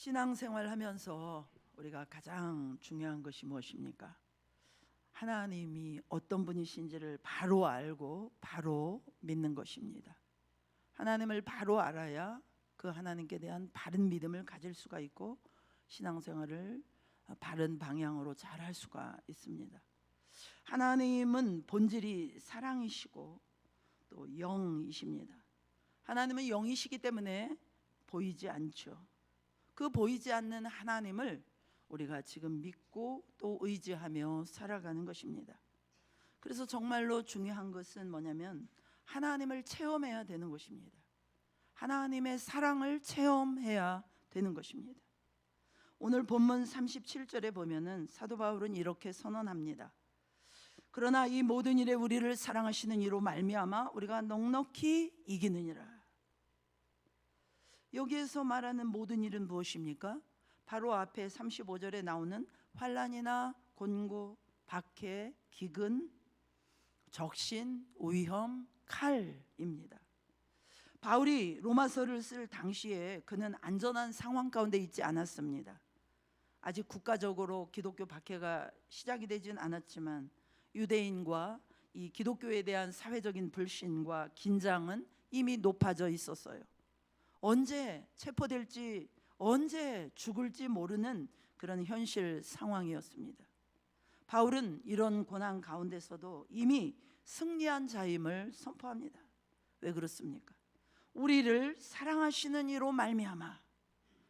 신앙생활 하면서 우리가 가장 중요한 것이 무엇입니까? 하나님이 어떤 분이신지를 바로 알고 바로 믿는 것입니다. 하나님을 바로 알아야 그 하나님께 대한 바른 믿음을 가질 수가 있고 신앙생활을 바른 방향으로 잘 할 수가 있습니다. 하나님은 본질이 사랑이시고 또 영이십니다. 하나님은 영이시기 때문에 보이지 않죠. 그 보이지 않는 하나님을 우리가 지금 믿고 또 의지하며 살아가는 것입니다. 그래서 정말로 중요한 것은 뭐냐면 하나님을 체험해야 되는 것입니다. 하나님의 사랑을 체험해야 되는 것입니다. 오늘 본문 37절에 보면은 사도 바울은 이렇게 선언합니다. 그러나 이 모든 일에 우리를 사랑하시는 이로 말미암아 우리가 넉넉히 이기느니라. 여기에서 말하는 모든 일은 무엇입니까? 바로 앞에 35절에 나오는 환난이나 곤고, 박해, 기근, 적신, 위험, 칼입니다. 바울이 로마서를 쓸 당시에 그는 안전한 상황 가운데 있지 않았습니다. 아직 국가적으로 기독교 박해가 시작이 되진 않았지만 유대인과 이 기독교에 대한 사회적인 불신과 긴장은 이미 높아져 있었어요. 언제 체포될지 언제 죽을지 모르는 그런 현실 상황이었습니다. 바울은 이런 고난 가운데서도 이미 승리한 자임을 선포합니다. 왜 그렇습니까? 우리를 사랑하시는 이로 말미암아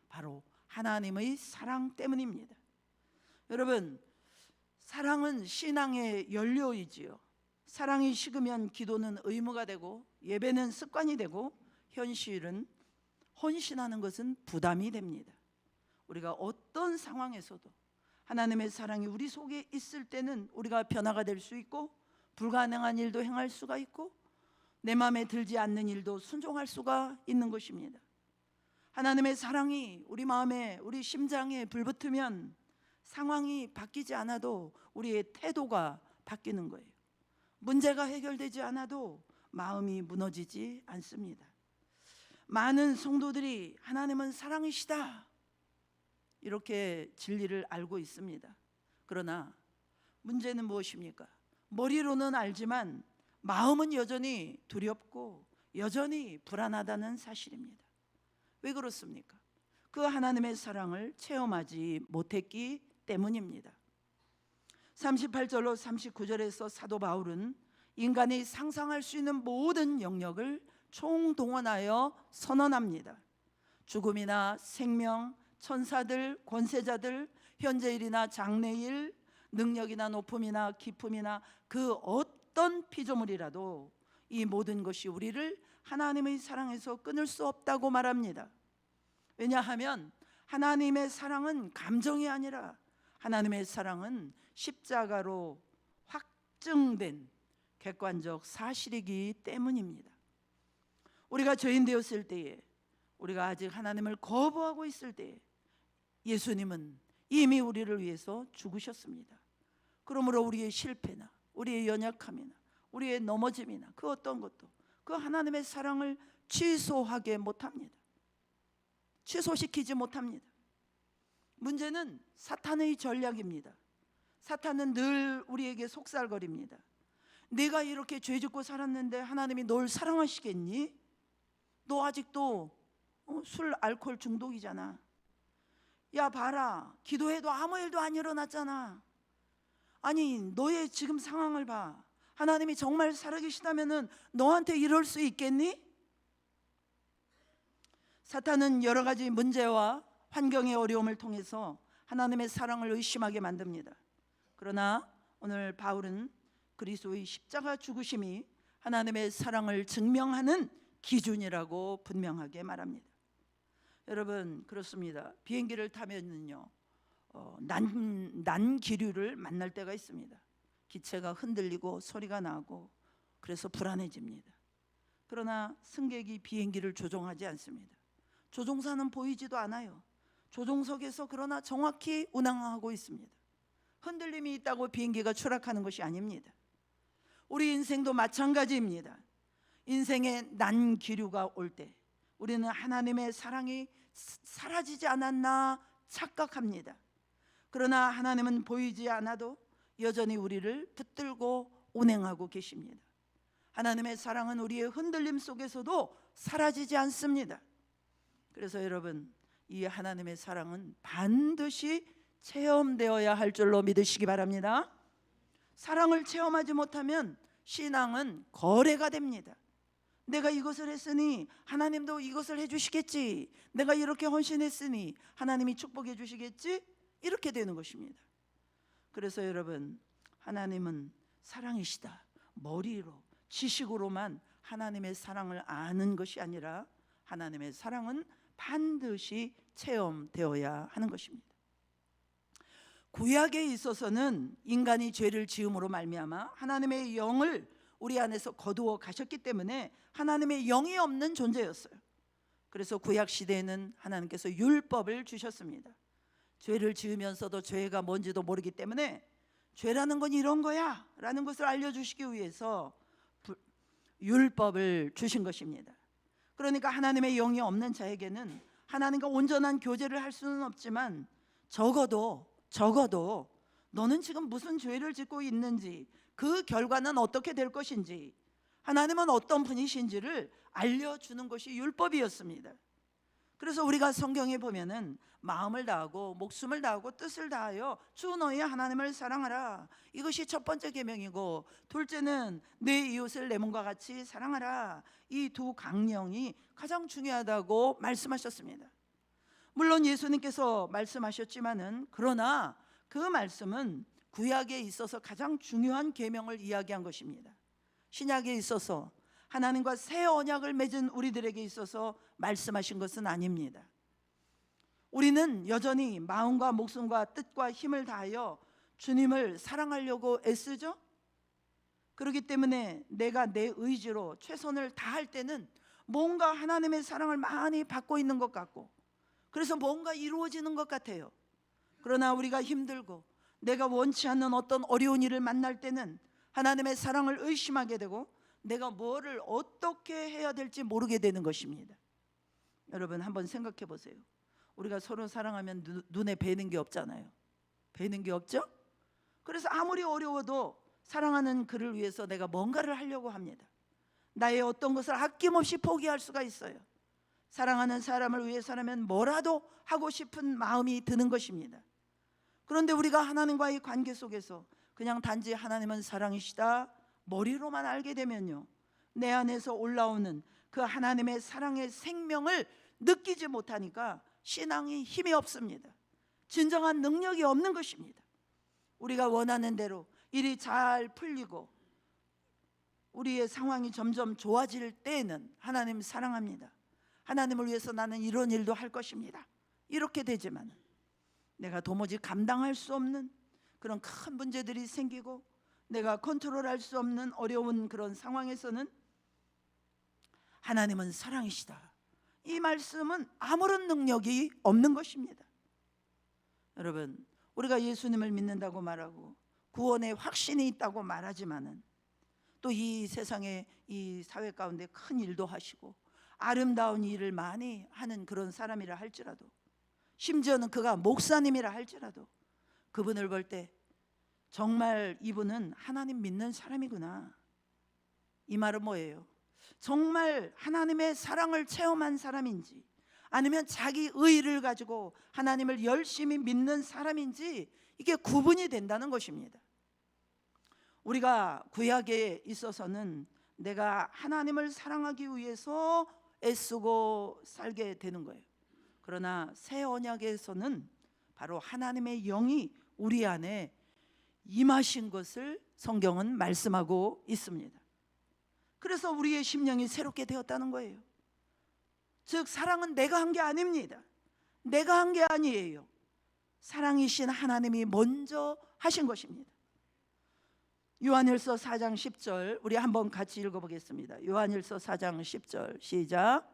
바로 하나님의 사랑 때문입니다. 여러분, 사랑은 신앙의 연료이지요. 사랑이 식으면 기도는 의무가 되고 예배는 습관이 되고 현실은 헌신하는 것은 부담이 됩니다. 우리가 어떤 상황에서도 하나님의 사랑이 우리 속에 있을 때는 우리가 변화가 될 수 있고 불가능한 일도 행할 수가 있고 내 마음에 들지 않는 일도 순종할 수가 있는 것입니다. 하나님의 사랑이 우리 마음에 우리 심장에 불붙으면 상황이 바뀌지 않아도 우리의 태도가 바뀌는 거예요. 문제가 해결되지 않아도 마음이 무너지지 않습니다. 많은 성도들이 하나님은 사랑이시다 이렇게 진리를 알고 있습니다. 그러나 문제는 무엇입니까? 머리로는 알지만 마음은 여전히 두렵고 여전히 불안하다는 사실입니다. 왜 그렇습니까? 그 하나님의 사랑을 체험하지 못했기 때문입니다. 38절로 39절에서 사도 바울은 인간이 상상할 수 있는 모든 영역을 총동원하여 선언합니다. 죽음이나 생명, 천사들, 권세자들, 현재일이나 장래일, 능력이나 높음이나 기품이나 그 어떤 피조물이라도 이 모든 것이 우리를 하나님의 사랑에서 끊을 수 없다고 말합니다. 왜냐하면 하나님의 사랑은 감정이 아니라 하나님의 사랑은 십자가로 확증된 객관적 사실이기 때문입니다. 우리가 죄인 되었을 때에, 우리가 아직 하나님을 거부하고 있을 때에 예수님은 이미 우리를 위해서 죽으셨습니다. 그러므로 우리의 실패나 우리의 연약함이나 우리의 넘어짐이나 그 어떤 것도 그 하나님의 사랑을 취소하게 못합니다. 취소시키지 못합니다. 문제는 사탄의 전략입니다. 사탄은 늘 우리에게 속살거립니다. 내가 이렇게 죄짓고 살았는데 하나님이 널 사랑하시겠니? 너 아직도 술, 알코올 중독이잖아. 야 봐라, 기도해도 아무 일도 안 일어났잖아. 아니 너의 지금 상황을 봐. 하나님이 정말 살아계시다면 너한테 이럴 수 있겠니? 사탄은 여러 가지 문제와 환경의 어려움을 통해서 하나님의 사랑을 의심하게 만듭니다. 그러나 오늘 바울은 그리스도의 십자가 죽으심이 하나님의 사랑을 증명하는 기준이라고 분명하게 말합니다. 여러분, 그렇습니다. 비행기를 타면요 난 기류를 만날 때가 있습니다. 기체가 흔들리고 소리가 나고 그래서 불안해집니다. 그러나 승객이 비행기를 조종하지 않습니다. 조종사는 보이지도 않아요. 조종석에서 그러나 정확히 운항하고 있습니다. 흔들림이 있다고 비행기가 추락하는 것이 아닙니다. 우리 인생도 마찬가지입니다. 인생의 난기류가 올 때 우리는 하나님의 사랑이 사라지지 않았나 착각합니다. 그러나 하나님은 보이지 않아도 여전히 우리를 붙들고 운행하고 계십니다. 하나님의 사랑은 우리의 흔들림 속에서도 사라지지 않습니다. 그래서 여러분, 이 하나님의 사랑은 반드시 체험되어야 할 줄로 믿으시기 바랍니다. 사랑을 체험하지 못하면 신앙은 거래가 됩니다. 내가 이것을 했으니 하나님도 이것을 해주시겠지, 내가 이렇게 헌신했으니 하나님이 축복해 주시겠지, 이렇게 되는 것입니다. 그래서 여러분, 하나님은 사랑이시다, 머리로 지식으로만 하나님의 사랑을 아는 것이 아니라 하나님의 사랑은 반드시 체험되어야 하는 것입니다. 구약에 있어서는 인간이 죄를 지음으로 말미암아 하나님의 영을 우리 안에서 거두어 가셨기 때문에 하나님의 영이 없는 존재였어요. 그래서 구약 시대에는 하나님께서 율법을 주셨습니다. 죄를 지으면서도 죄가 뭔지도 모르기 때문에 죄라는 건 이런 거야 라는 것을 알려주시기 위해서 율법을 주신 것입니다. 그러니까 하나님의 영이 없는 자에게는 하나님과 온전한 교제를 할 수는 없지만 적어도 너는 지금 무슨 죄를 짓고 있는지, 그 결과는 어떻게 될 것인지, 하나님은 어떤 분이신지를 알려주는 것이 율법이었습니다. 그래서 우리가 성경에 보면은 마음을 다하고 목숨을 다하고 뜻을 다하여 주 너희 하나님을 사랑하라, 이것이 첫 번째 계명이고, 둘째는 내 이웃을 내 몸과 같이 사랑하라, 이 두 강령이 가장 중요하다고 말씀하셨습니다. 물론 예수님께서 말씀하셨지만은, 그러나 그 말씀은 구약에 있어서 가장 중요한 계명을 이야기한 것입니다. 신약에 있어서 하나님과 새 언약을 맺은 우리들에게 있어서 말씀하신 것은 아닙니다. 우리는 여전히 마음과 목숨과 뜻과 힘을 다하여 주님을 사랑하려고 애쓰죠. 그렇기 때문에 내가 내 의지로 최선을 다할 때는 뭔가 하나님의 사랑을 많이 받고 있는 것 같고, 그래서 뭔가 이루어지는 것 같아요. 그러나 우리가 힘들고 내가 원치 않는 어떤 어려운 일을 만날 때는 하나님의 사랑을 의심하게 되고 내가 뭐를 어떻게 해야 될지 모르게 되는 것입니다. 여러분, 한번 생각해 보세요. 우리가 서로 사랑하면 눈에 뵈는 게 없잖아요. 뵈는 게 없죠? 그래서 아무리 어려워도 사랑하는 그를 위해서 내가 뭔가를 하려고 합니다. 나의 어떤 것을 아낌없이 포기할 수가 있어요. 사랑하는 사람을 위해서라면 뭐라도 하고 싶은 마음이 드는 것입니다. 그런데 우리가 하나님과의 관계 속에서 그냥 단지 하나님은 사랑이시다 머리로만 알게 되면요, 내 안에서 올라오는 그 하나님의 사랑의 생명을 느끼지 못하니까 신앙이 힘이 없습니다. 진정한 능력이 없는 것입니다. 우리가 원하는 대로 일이 잘 풀리고 우리의 상황이 점점 좋아질 때에는 하나님 사랑합니다, 하나님을 위해서 나는 이런 일도 할 것입니다, 이렇게 되지만 내가 도무지 감당할 수 없는 그런 큰 문제들이 생기고 내가 컨트롤할 수 없는 어려운 그런 상황에서는 하나님은 사랑이시다, 이 말씀은 아무런 능력이 없는 것입니다. 여러분, 우리가 예수님을 믿는다고 말하고 구원의 확신이 있다고 말하지만은 또 이 세상에 이 사회 가운데 큰 일도 하시고 아름다운 일을 많이 하는 그런 사람이라 할지라도, 심지어는 그가 목사님이라 할지라도 그분을 볼 때 정말 이분은 하나님 믿는 사람이구나, 이 말은 뭐예요? 정말 하나님의 사랑을 체험한 사람인지 아니면 자기 의의를 가지고 하나님을 열심히 믿는 사람인지 이게 구분이 된다는 것입니다. 우리가 구약에 있어서는 내가 하나님을 사랑하기 위해서 애쓰고 살게 되는 거예요. 그러나 새 언약에서는 바로 하나님의 영이 우리 안에 임하신 것을 성경은 말씀하고 있습니다. 그래서 우리의 심령이 새롭게 되었다는 거예요. 즉 사랑은 내가 한 게 아닙니다. 내가 한 게 아니에요. 사랑이신 하나님이 먼저 하신 것입니다. 요한일서 4장 10절 우리 한번 같이 읽어보겠습니다. 요한일서 4장 10절 시작.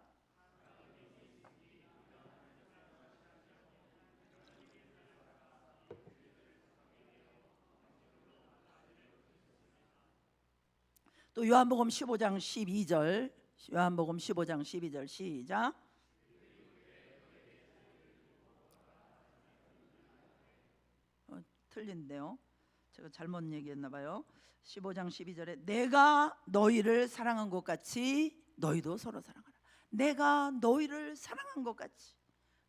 또 요한복음 15장 12절, 요한복음 15장 12절 시작. 틀린데요. 제가 잘못 얘기했나 봐요. 15장 12절에 내가 너희를 사랑한 것 같이 너희도 서로 사랑하라. 내가 너희를 사랑한 것 같이.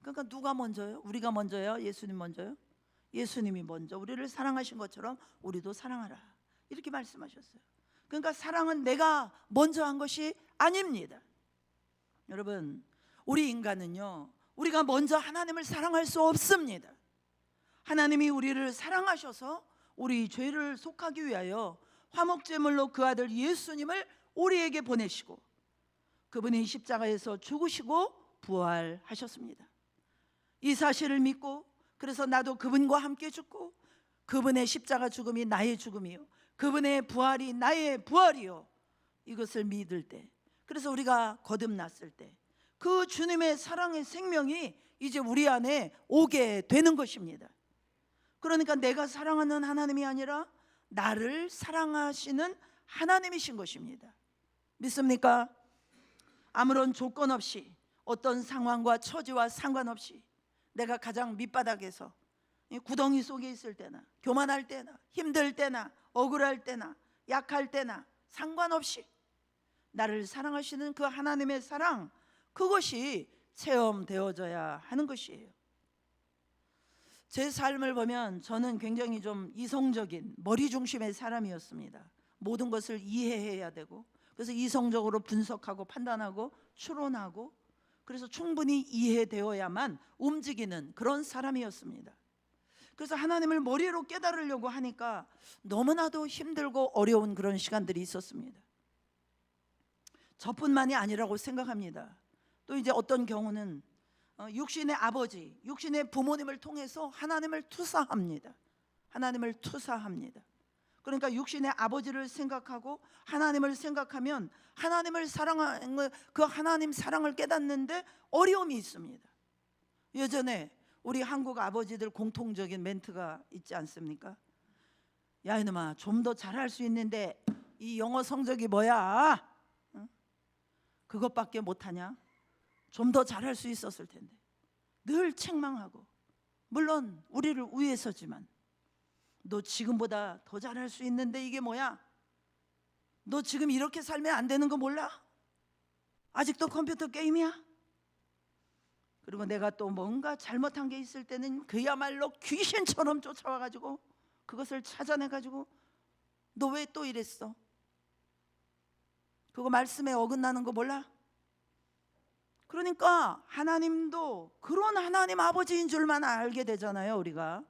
그러니까 누가 먼저요? 우리가 먼저요? 예수님 먼저요? 예수님이 먼저 우리를 사랑하신 것처럼 우리도 사랑하라, 이렇게 말씀하셨어요. 그러니까 사랑은 내가 먼저 한 것이 아닙니다. 여러분, 우리 인간은요, 우리가 먼저 하나님을 사랑할 수 없습니다. 하나님이 우리를 사랑하셔서 우리 죄를 속하기 위하여 화목제물로 그 아들 예수님을 우리에게 보내시고 그분이 십자가에서 죽으시고 부활하셨습니다. 이 사실을 믿고, 그래서 나도 그분과 함께 죽고 그분의 십자가 죽음이 나의 죽음이요 그분의 부활이 나의 부활이요, 이것을 믿을 때, 그래서 우리가 거듭났을 때 그 주님의 사랑의 생명이 이제 우리 안에 오게 되는 것입니다. 그러니까 내가 사랑하는 하나님이 아니라 나를 사랑하시는 하나님이신 것입니다. 믿습니까? 아무런 조건 없이, 어떤 상황과 처지와 상관없이, 내가 가장 밑바닥에서 구덩이 속에 있을 때나, 교만할 때나, 힘들 때나, 억울할 때나, 약할 때나 상관없이 나를 사랑하시는 그 하나님의 사랑, 그것이 체험되어져야 하는 것이에요. 제 삶을 보면 저는 굉장히 좀 이성적인, 머리 중심의 사람이었습니다. 모든 것을 이해해야 되고, 그래서 이성적으로 분석하고 판단하고 추론하고, 그래서 충분히 이해되어야만 움직이는 그런 사람이었습니다. 그래서 하나님을 머리로 깨달으려고 하니까 너무나도 힘들고 어려운 그런 시간들이 있었습니다. 저뿐만이 아니라고 생각합니다. 또 이제 어떤 경우는 육신의 아버지, 육신의 부모님을 통해서 하나님을 투사합니다. 하나님을 투사합니다. 그러니까 육신의 아버지를 생각하고 하나님을 생각하면 하나님을 사랑하는 그 하나님 사랑을 깨닫는데 어려움이 있습니다. 예전에 우리 한국 아버지들 공통적인 멘트가 있지 않습니까? 야 이놈아, 좀 더 잘할 수 있는데 이 영어 성적이 뭐야? 응? 그것밖에 못하냐? 좀 더 잘할 수 있었을 텐데. 늘 책망하고, 물론 우리를 위해서지만, 너 지금보다 더 잘할 수 있는데 이게 뭐야? 너 지금 이렇게 살면 안 되는 거 몰라? 아직도 컴퓨터 게임이야? 그리고 내가 또 뭔가 잘못한 게 있을 때는 그야말로 귀신처럼 쫓아와가지고 그것을 찾아내가지고 너 왜 또 이랬어? 그거 말씀에 어긋나는 거 몰라? 그러니까 하나님도 그런 하나님 아버지인 줄만 알게 되잖아요, 우리가.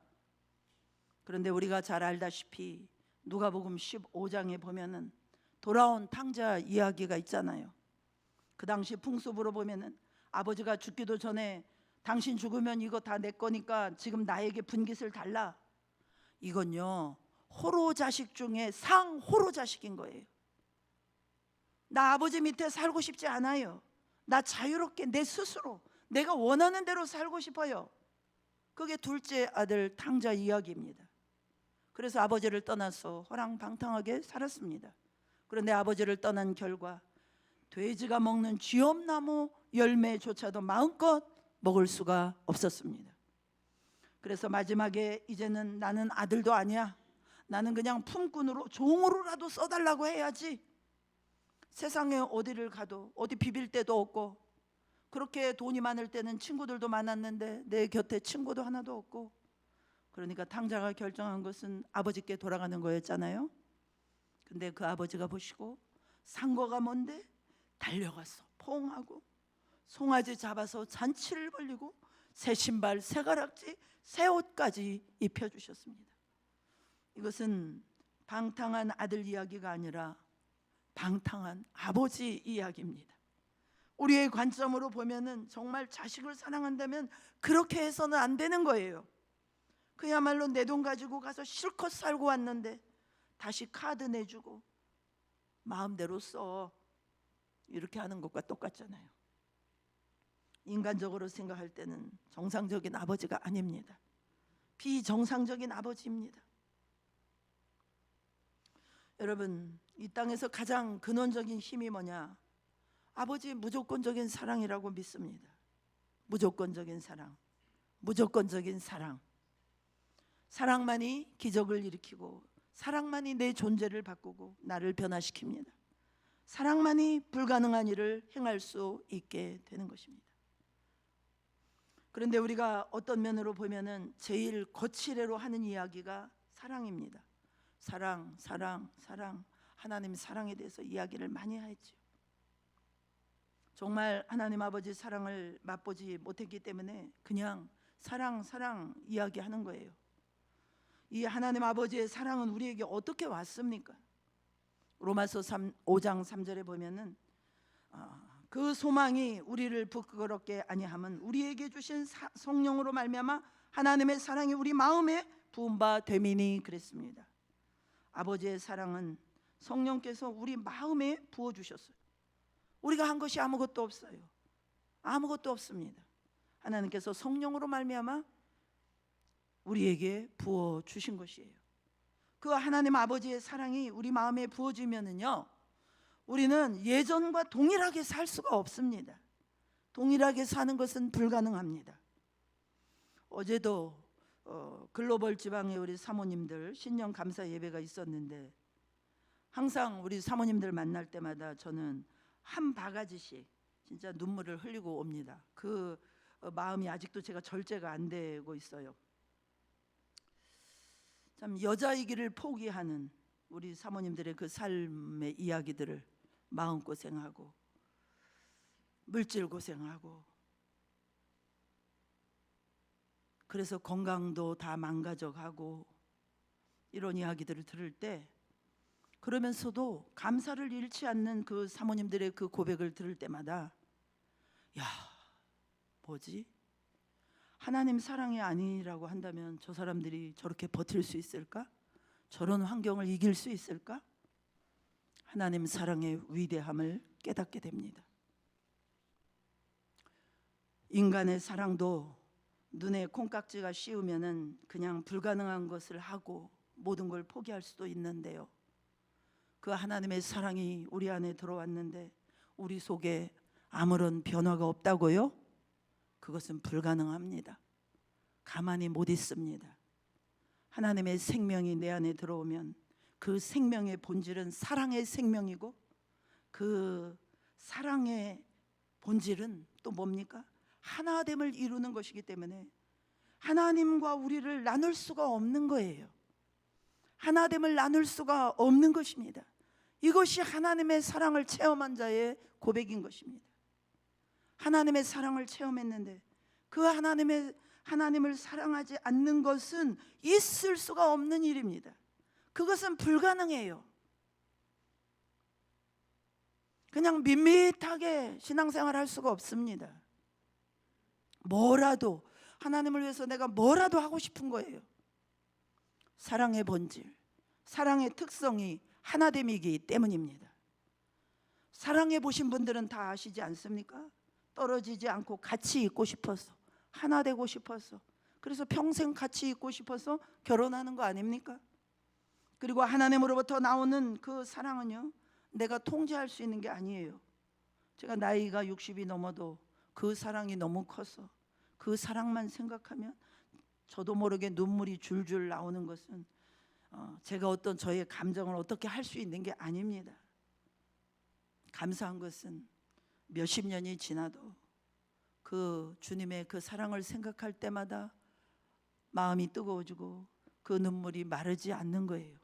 그런데 우리가 잘 알다시피 누가복음 15장에 보면은 돌아온 탕자 이야기가 있잖아요. 그 당시 풍습으로 보면은 아버지가 죽기도 전에 당신 죽으면 이거 다 내 거니까 지금 나에게 분깃을 달라. 이건요, 호로 자식 중에 상호로 자식인 거예요. 나 아버지 밑에 살고 싶지 않아요. 나 자유롭게 내 스스로 내가 원하는 대로 살고 싶어요. 그게 둘째 아들 탕자 이야기입니다. 그래서 아버지를 떠나서 호랑방탕하게 살았습니다. 그런데 아버지를 떠난 결과 돼지가 먹는 쥐엄나무 열매조차도 마음껏 먹을 수가 없었습니다. 그래서 마지막에 이제는 나는 아들도 아니야, 나는 그냥 품꾼으로 종으로라도 써달라고 해야지, 세상에 어디를 가도 어디 비빌 데도 없고, 그렇게 돈이 많을 때는 친구들도 많았는데 내 곁에 친구도 하나도 없고, 그러니까 탕자가 결정한 것은 아버지께 돌아가는 거였잖아요. 근데 그 아버지가 보시고 상거가 뭔데 달려가서 포옹하고 송아지 잡아서 잔치를 벌리고 새 신발, 새 가락지, 새 옷까지 입혀주셨습니다. 이것은 방탕한 아들 이야기가 아니라 방탕한 아버지 이야기입니다. 우리의 관점으로 보면은 정말 자식을 사랑한다면 그렇게 해서는 안 되는 거예요. 그야말로 내 돈 가지고 가서 실컷 살고 왔는데 다시 카드 내주고 마음대로 써, 이렇게 하는 것과 똑같잖아요. 인간적으로 생각할 때는 정상적인 아버지가 아닙니다. 비정상적인 아버지입니다. 여러분, 이 땅에서 가장 근원적인 힘이 뭐냐? 아버지의 무조건적인 사랑이라고 믿습니다. 무조건적인 사랑, 무조건적인 사랑. 사랑만이 기적을 일으키고 사랑만이 내 존재를 바꾸고 나를 변화시킵니다. 사랑만이 불가능한 일을 행할 수 있게 되는 것입니다. 그런데 우리가 어떤 면으로 보면은 제일 거칠애로 하는 이야기가 사랑입니다. 사랑, 사랑, 사랑. 하나님 사랑에 대해서 이야기를 많이 하죠. 정말 하나님 아버지 사랑을 맛보지 못했기 때문에 그냥 사랑, 사랑 이야기하는 거예요. 이 하나님 아버지의 사랑은 우리에게 어떻게 왔습니까? 로마서 5장 3절에 보면은 그 소망이 우리를 부끄럽게 아니함은 우리에게 주신 성령으로 말미암아 하나님의 사랑이 우리 마음에 부은 바 됨이니 그랬습니다. 아버지의 사랑은 성령께서 우리 마음에 부어 주셨어요. 우리가 한 것이 아무것도 없어요. 아무것도 없습니다. 하나님께서 성령으로 말미암아 우리에게 부어 주신 것이에요. 그 하나님 아버지의 사랑이 우리 마음에 부어지면은요, 우리는 예전과 동일하게 살 수가 없습니다. 동일하게 사는 것은 불가능합니다. 어제도 글로벌 지방에 우리 사모님들 신년 감사 예배가 있었는데 항상 우리 사모님들 만날 때마다 저는 한 바가지씩 진짜 눈물을 흘리고 옵니다. 그 마음이 아직도 제가 절제가 안 되고 있어요. 참 여자이기를 포기하는 우리 사모님들의 그 삶의 이야기들을 마음고생하고 물질 고생하고 그래서 건강도 다 망가져가고 이런 이야기들을 들을 때 그러면서도 감사를 잃지 않는 그 사모님들의 그 고백을 들을 때마다 야, 뭐지? 하나님 사랑이 아니라고 한다면 저 사람들이 저렇게 버틸 수 있을까? 저런 환경을 이길 수 있을까? 하나님 사랑의 위대함을 깨닫게 됩니다. 인간의 사랑도 눈에 콩깍지가 씌우면은 그냥 불가능한 것을 하고 모든 걸 포기할 수도 있는데요. 그 하나님의 사랑이 우리 안에 들어왔는데 우리 속에 아무런 변화가 없다고요? 그것은 불가능합니다. 가만히 못 있습니다. 하나님의 생명이 내 안에 들어오면 그 생명의 본질은 사랑의 생명이고 그 사랑의 본질은 또 뭡니까? 하나됨을 이루는 것이기 때문에 하나님과 우리를 나눌 수가 없는 거예요. 하나됨을 나눌 수가 없는 것입니다. 이것이 하나님의 사랑을 체험한 자의 고백인 것입니다. 하나님의 사랑을 체험했는데 그 하나님을 사랑하지 않는 것은 있을 수가 없는 일입니다. 그것은 불가능해요. 그냥 밋밋하게 신앙생활 할 수가 없습니다. 뭐라도 하나님을 위해서 내가 뭐라도 하고 싶은 거예요. 사랑의 본질, 사랑의 특성이 하나됨이기 때문입니다. 사랑해 보신 분들은 다 아시지 않습니까? 떨어지지 않고 같이 있고 싶어서, 하나 되고 싶어서, 그래서 평생 같이 있고 싶어서 결혼하는 거 아닙니까? 그리고 하나님으로부터 나오는 그 사랑은요, 내가 통제할 수 있는 게 아니에요. 제가 나이가 60이 넘어도 그 사랑이 너무 커서 그 사랑만 생각하면 저도 모르게 눈물이 줄줄 나오는 것은 제가 어떤 저의 감정을 어떻게 할 수 있는 게 아닙니다. 감사한 것은 몇십 년이 지나도 그 주님의 그 사랑을 생각할 때마다 마음이 뜨거워지고 그 눈물이 마르지 않는 거예요.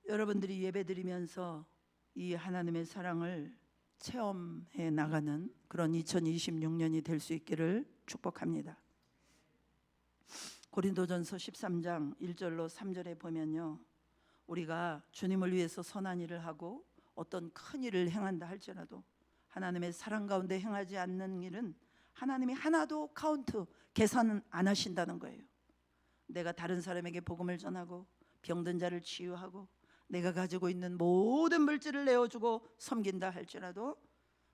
여러분들이 예배드리면서 이 하나님의 사랑을 체험해 나가는 그런 2026년이 될 수 있기를 축복합니다. 고린도전서 13장 1절로 3절에 보면요, 우리가 주님을 위해서 선한 일을 하고 어떤 큰 일을 행한다 할지라도 하나님의 사랑 가운데 행하지 않는 일은 하나님이 하나도 계산은 안 하신다는 거예요. 내가 다른 사람에게 복음을 전하고 병든 자를 치유하고 내가 가지고 있는 모든 물질을 내어주고 섬긴다 할지라도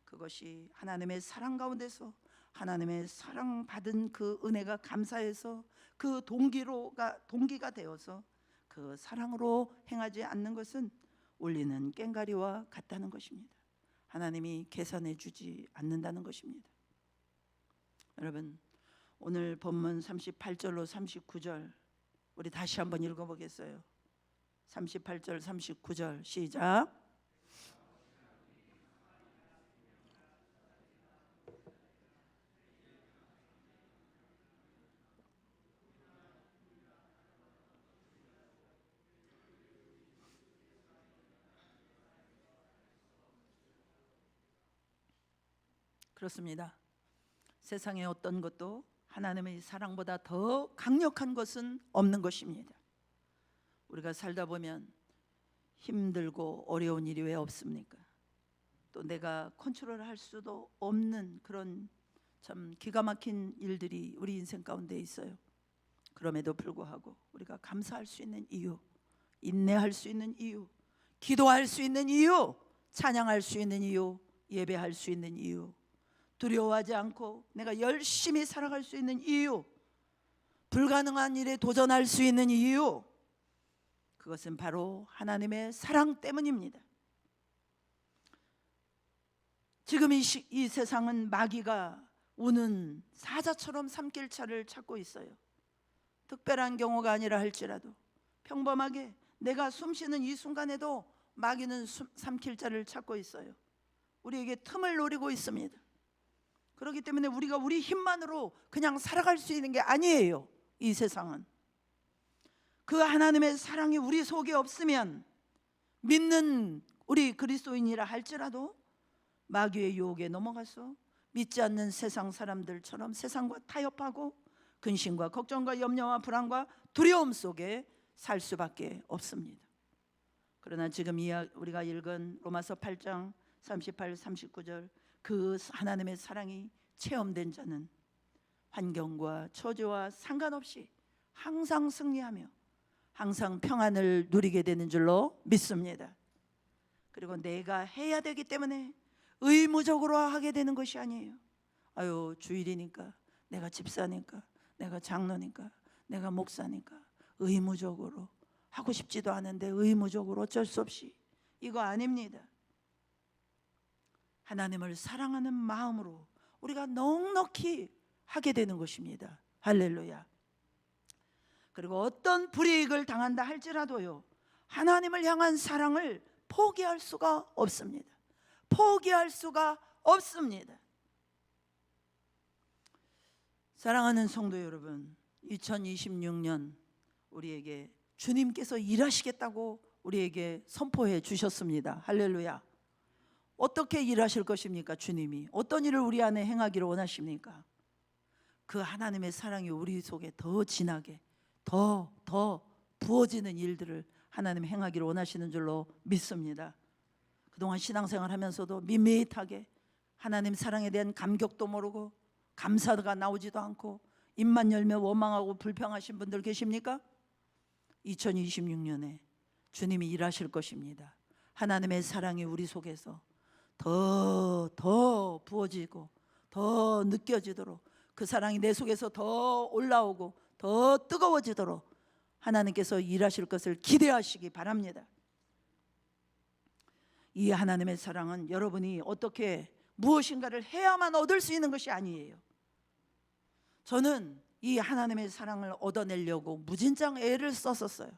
그것이 하나님의 사랑 가운데서 하나님의 사랑받은 그 은혜가 감사해서 그 동기가 되어서 그 사랑으로 행하지 않는 것은 울리는 꽹과리와 같다는 것입니다. 하나님이 계산해 주지 않는다는 것입니다. 여러분, 오늘 본문 38절로 39절 우리 다시 한번 읽어보겠어요. 38절 39절 시작. 그렇습니다. 세상에 어떤 것도 하나님의 사랑보다 더 강력한 것은 없는 것입니다. 우리가 살다 보면 힘들고 어려운 일이 왜 없습니까? 또 내가 컨트롤할 수도 없는 그런 참 기가 막힌 일들이 우리 인생 가운데 있어요. 그럼에도 불구하고 우리가 감사할 수 있는 이유, 인내할 수 있는 이유, 기도할 수 있는 이유, 찬양할 수 있는 이유, 예배할 수 있는 이유, 두려워하지 않고 내가 열심히 살아갈 수 있는 이유, 불가능한 일에 도전할 수 있는 이유, 그것은 바로 하나님의 사랑 때문입니다. 지금 이 세상은 마귀가 우는 사자처럼 삼킬 차를 찾고 있어요. 특별한 경우가 아니라 할지라도 평범하게 내가 숨쉬는 이 순간에도 마귀는 삼킬 자를 찾고 있어요. 우리에게 틈을 노리고 있습니다. 그렇기 때문에 우리가 우리 힘만으로 그냥 살아갈 수 있는 게 아니에요. 이 세상은 그 하나님의 사랑이 우리 속에 없으면 믿는 우리 그리스도인이라 할지라도 마귀의 유혹에 넘어가서 믿지 않는 세상 사람들처럼 세상과 타협하고 근심과 걱정과 염려와 불안과 두려움 속에 살 수밖에 없습니다. 그러나 지금 우리가 읽은 로마서 8장 38, 39절 그 하나님의 사랑이 체험된 자는 환경과 처지와 상관없이 항상 승리하며 항상 평안을 누리게 되는 줄로 믿습니다. 그리고 내가 해야 되기 때문에 의무적으로 하게 되는 것이 아니에요. 아유, 주일이니까, 내가 집사니까, 내가 장로니까, 내가 목사니까 의무적으로 하고 싶지도 않은데 의무적으로 어쩔 수 없이, 이거 아닙니다. 하나님을 사랑하는 마음으로 우리가 넉넉히 하게 되는 것입니다. 할렐루야. 그리고 어떤 불이익을 당한다 할지라도요, 하나님을 향한 사랑을 포기할 수가 없습니다. 포기할 수가 없습니다. 사랑하는 성도 여러분, 2026년 우리에게 주님께서 일하시겠다고 우리에게 선포해 주셨습니다. 할렐루야. 어떻게 일하실 것입니까? 주님이 어떤 일을 우리 안에 행하기를 원하십니까? 그 하나님의 사랑이 우리 속에 더 진하게 더 부어지는 일들을 하나님 행하기를 원하시는 줄로 믿습니다. 그동안 신앙생활 하면서도 밋밋하게 하나님 사랑에 대한 감격도 모르고 감사가 나오지도 않고 입만 열면 원망하고 불평하신 분들 계십니까? 2026년에 주님이 일하실 것입니다. 하나님의 사랑이 우리 속에서 더 부어지고 더 느껴지도록, 그 사랑이 내 속에서 더 올라오고 더 뜨거워지도록 하나님께서 일하실 것을 기대하시기 바랍니다. 이 하나님의 사랑은 여러분이 어떻게 무엇인가를 해야만 얻을 수 있는 것이 아니에요. 저는 이 하나님의 사랑을 얻어내려고 무진장 애를 썼었어요.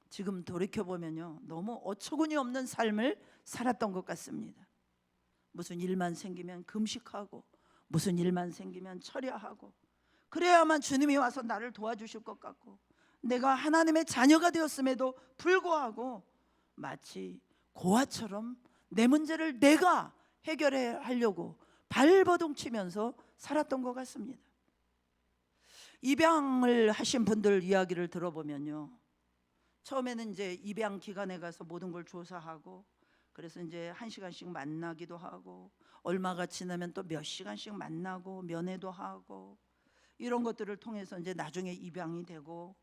지금 돌이켜보면요, 너무 어처구니 없는 삶을 살았던 것 같습니다. 무슨 일만 생기면 금식하고, 무슨 일만 생기면 철야하고, 그래야만 주님이 와서 나를 도와주실 것 같고, 내가 하나님의 자녀가 되었음에도 불구하고 마치 고아처럼 내 문제를 내가 해결해 하려고 발버둥 치면서 살았던 것 같습니다. 입양을 하신 분들 이야기를 들어보면요, 처음에는 이제 입양 기관에 가서 모든 걸 조사하고, 그래서 이제 1시간씩 만나기도 하고, 얼마가 지나면 또 몇 시간씩 만나고 면회도 하고, 이런 것들을 통해서 이제 나중에 입양이 되고,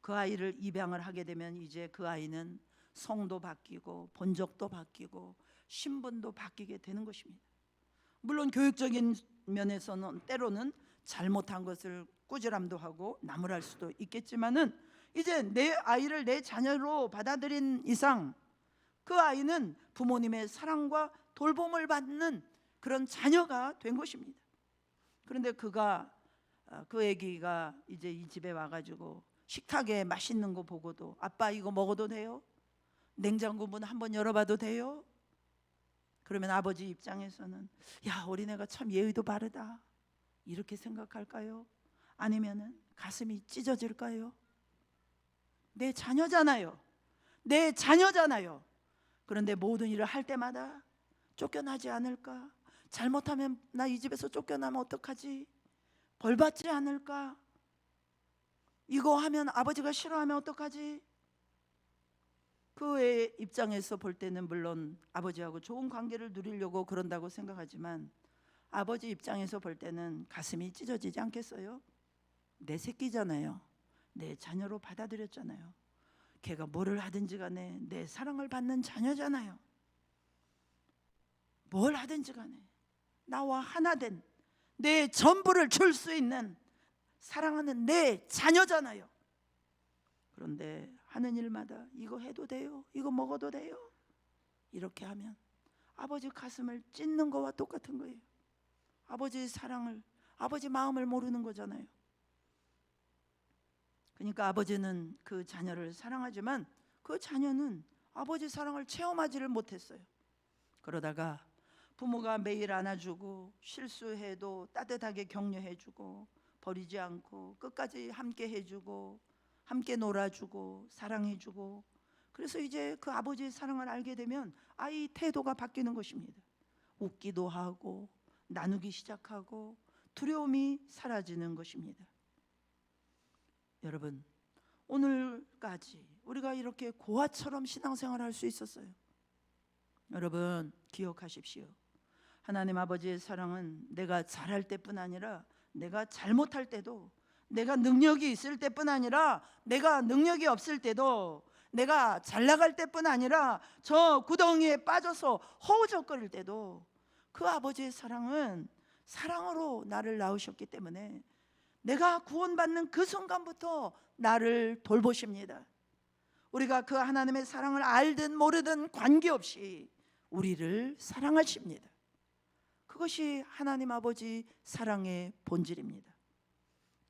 그 아이를 입양을 하게 되면 이제 그 아이는 성도 바뀌고 본적도 바뀌고 신분도 바뀌게 되는 것입니다. 물론 교육적인 면에서는 때로는 잘못한 것을 꾸지람도 하고 나무랄 수도 있겠지만은, 이제 내 아이를 내 자녀로 받아들인 이상 그 아이는 부모님의 사랑과 돌봄을 받는 그런 자녀가 된 것입니다. 그런데 그가 그 아기가 이제 이 집에 와가지고 식탁에 맛있는 거 보고도 아빠 이거 먹어도 돼요? 냉장고 문 한번 열어봐도 돼요? 그러면 아버지 입장에서는 야 어린애가 참 예의도 바르다 이렇게 생각할까요? 아니면은 가슴이 찢어질까요? 내 자녀잖아요. 내 자녀잖아요. 그런데 모든 일을 할 때마다 쫓겨나지 않을까? 잘못하면 나 이 집에서 쫓겨나면 어떡하지? 벌 받지 않을까? 이거 하면 아버지가 싫어하면 어떡하지? 그 애 입장에서 볼 때는 물론 아버지하고 좋은 관계를 누리려고 그런다고 생각하지만 아버지 입장에서 볼 때는 가슴이 찢어지지 않겠어요? 내 새끼잖아요. 내 자녀로 받아들였잖아요. 걔가 뭐를 하든지 간에 내 사랑을 받는 자녀잖아요. 뭘 하든지 간에 나와 하나 된 내 전부를 줄 수 있는 사랑하는 내 자녀잖아요. 그런데 하는 일마다 이거 해도 돼요? 이거 먹어도 돼요? 이렇게 하면 아버지 가슴을 찢는 거와 똑같은 거예요. 아버지의 사랑을, 아버지 마음을 모르는 거잖아요. 그러니까 아버지는 그 자녀를 사랑하지만 그 자녀는 아버지 사랑을 체험하지를 못했어요. 그러다가 부모가 매일 안아주고 실수해도 따뜻하게 격려해주고 버리지 않고 끝까지 함께 해주고 함께 놀아주고 사랑해주고, 그래서 이제 그 아버지의 사랑을 알게 되면 아이 태도가 바뀌는 것입니다. 웃기도 하고 나누기 시작하고 두려움이 사라지는 것입니다. 여러분, 오늘까지 우리가 이렇게 고아처럼 신앙생활을 할 수 있었어요. 여러분 기억하십시오. 하나님 아버지의 사랑은 내가 잘할 때뿐 아니라 내가 잘못할 때도, 내가 능력이 있을 때뿐 아니라 내가 능력이 없을 때도, 내가 잘 나갈 때뿐 아니라 저 구덩이에 빠져서 허우적거릴 때도 그 아버지의 사랑은 사랑으로 나를 낳으셨기 때문에 내가 구원받는 그 순간부터 나를 돌보십니다. 우리가 그 하나님의 사랑을 알든 모르든 관계없이 우리를 사랑하십니다. 그것이 하나님 아버지 사랑의 본질입니다.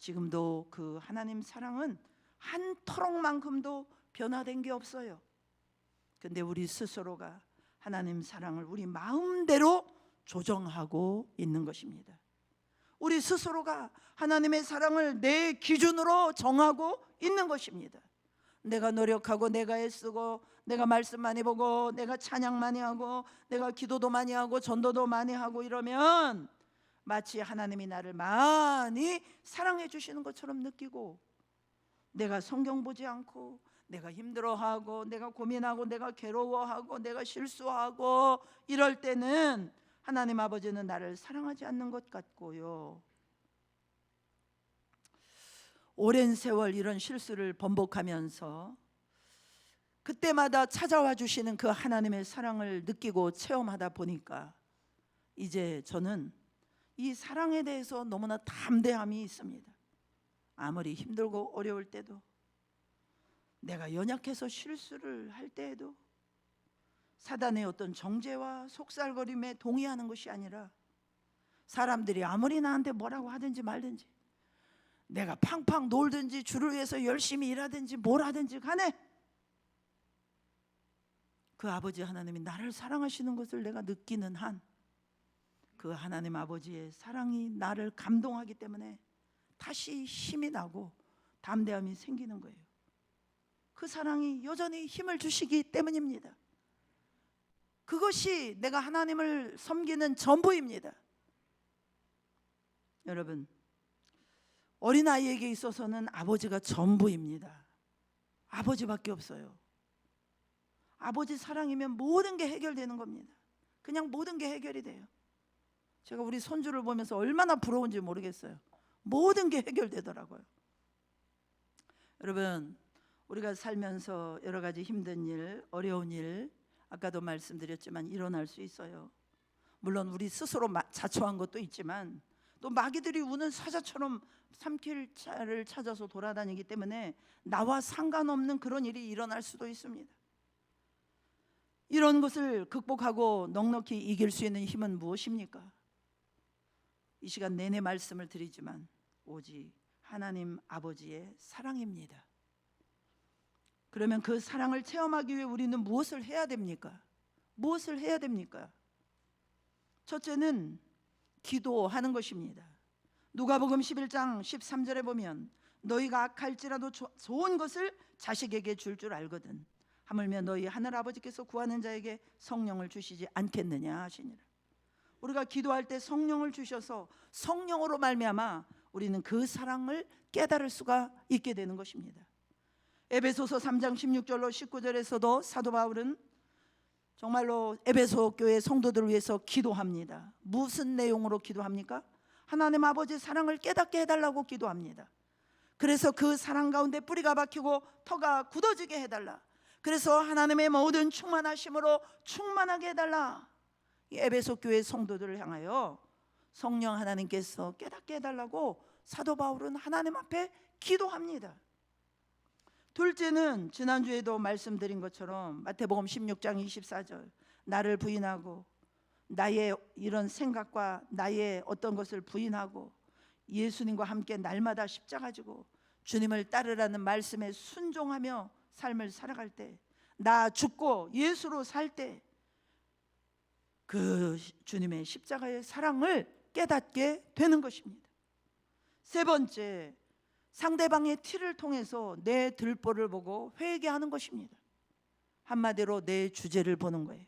지금도 그 하나님 사랑은 한 터럭만큼도 변화된 게 없어요. 근데 우리 스스로가 하나님 사랑을 우리 마음대로 조정하고 있는 것입니다. 우리 스스로가 하나님의 사랑을 내 기준으로 정하고 있는 것입니다. 내가 노력하고 내가 애쓰고 내가 말씀 많이 보고 내가 찬양 많이 하고 내가 기도도 많이 하고 전도도 많이 하고 이러면 마치 하나님이 나를 많이 사랑해 주시는 것처럼 느끼고, 내가 성경 보지 않고 내가 힘들어하고 내가 고민하고 내가 괴로워하고 내가 실수하고 이럴 때는 하나님 아버지는 나를 사랑하지 않는 것 같고요. 오랜 세월 이런 실수를 번복하면서 그때마다 찾아와 주시는 그 하나님의 사랑을 느끼고 체험하다 보니까 이제 저는 이 사랑에 대해서 너무나 담대함이 있습니다. 아무리 힘들고 어려울 때도, 내가 연약해서 실수를 할 때에도 사단의 어떤 정죄와 속살거림에 동의하는 것이 아니라 사람들이 아무리 나한테 뭐라고 하든지 말든지 내가 팡팡 놀든지 주를 위해서 열심히 일하든지 뭘 하든지 간에 그 아버지 하나님이 나를 사랑하시는 것을 내가 느끼는 한 그 하나님 아버지의 사랑이 나를 감동하기 때문에 다시 힘이 나고 담대함이 생기는 거예요. 그 사랑이 여전히 힘을 주시기 때문입니다. 그것이 내가 하나님을 섬기는 전부입니다. 여러분, 어린아이에게 있어서는 아버지가 전부입니다. 아버지밖에 없어요. 아버지 사랑이면 모든 게 해결되는 겁니다. 그냥 모든 게 해결이 돼요. 제가 우리 손주를 보면서 얼마나 부러운지 모르겠어요. 모든 게 해결되더라고요. 여러분, 우리가 살면서 여러 가지 힘든 일, 어려운 일, 아까도 말씀드렸지만 일어날 수 있어요. 물론 우리 스스로 자초한 것도 있지만 또 마귀들이 우는 사자처럼 삼킬 자를 찾아서 돌아다니기 때문에 나와 상관없는 그런 일이 일어날 수도 있습니다. 이런 것을 극복하고 넉넉히 이길 수 있는 힘은 무엇입니까? 이 시간 내내 말씀을 드리지만 오직 하나님 아버지의 사랑입니다. 그러면 그 사랑을 체험하기 위해 우리는 무엇을 해야 됩니까? 무엇을 해야 됩니까? 첫째는 기도하는 것입니다. 누가복음 11장 13절에 보면 너희가 악할지라도 좋은 것을 자식에게 줄 줄 알거든 하물며 너희 하늘 아버지께서 구하는 자에게 성령을 주시지 않겠느냐 하시니라. 우리가 기도할 때 성령을 주셔서 성령으로 말미암아 우리는 그 사랑을 깨달을 수가 있게 되는 것입니다. 에베소서 3장 16절로 19절에서도 사도 바울은 정말로 에베소 교회 성도들을 위해서 기도합니다. 무슨 내용으로 기도합니까? 하나님 아버지의 사랑을 깨닫게 해달라고 기도합니다. 그래서 그 사랑 가운데 뿌리가 박히고 터가 굳어지게 해달라. 그래서 하나님의 모든 충만하심으로 충만하게 해달라. 이 에베소 교회 성도들을 향하여 성령 하나님께서 깨닫게 해달라고 사도 바울은 하나님 앞에 기도합니다. 둘째는 지난주에도 말씀드린 것처럼 마태복음 16장 24절 나를 부인하고 나의 이런 생각과 나의 어떤 것을 부인하고 예수님과 함께 날마다 십자가 지고 주님을 따르라는 말씀에 순종하며 삶을 살아갈 때, 나 죽고 예수로 살 때 그 주님의 십자가의 사랑을 깨닫게 되는 것입니다. 세 번째, 상대방의 티를 통해서 내 들보를 보고 회개하는 것입니다. 한마디로 내 주제를 보는 거예요.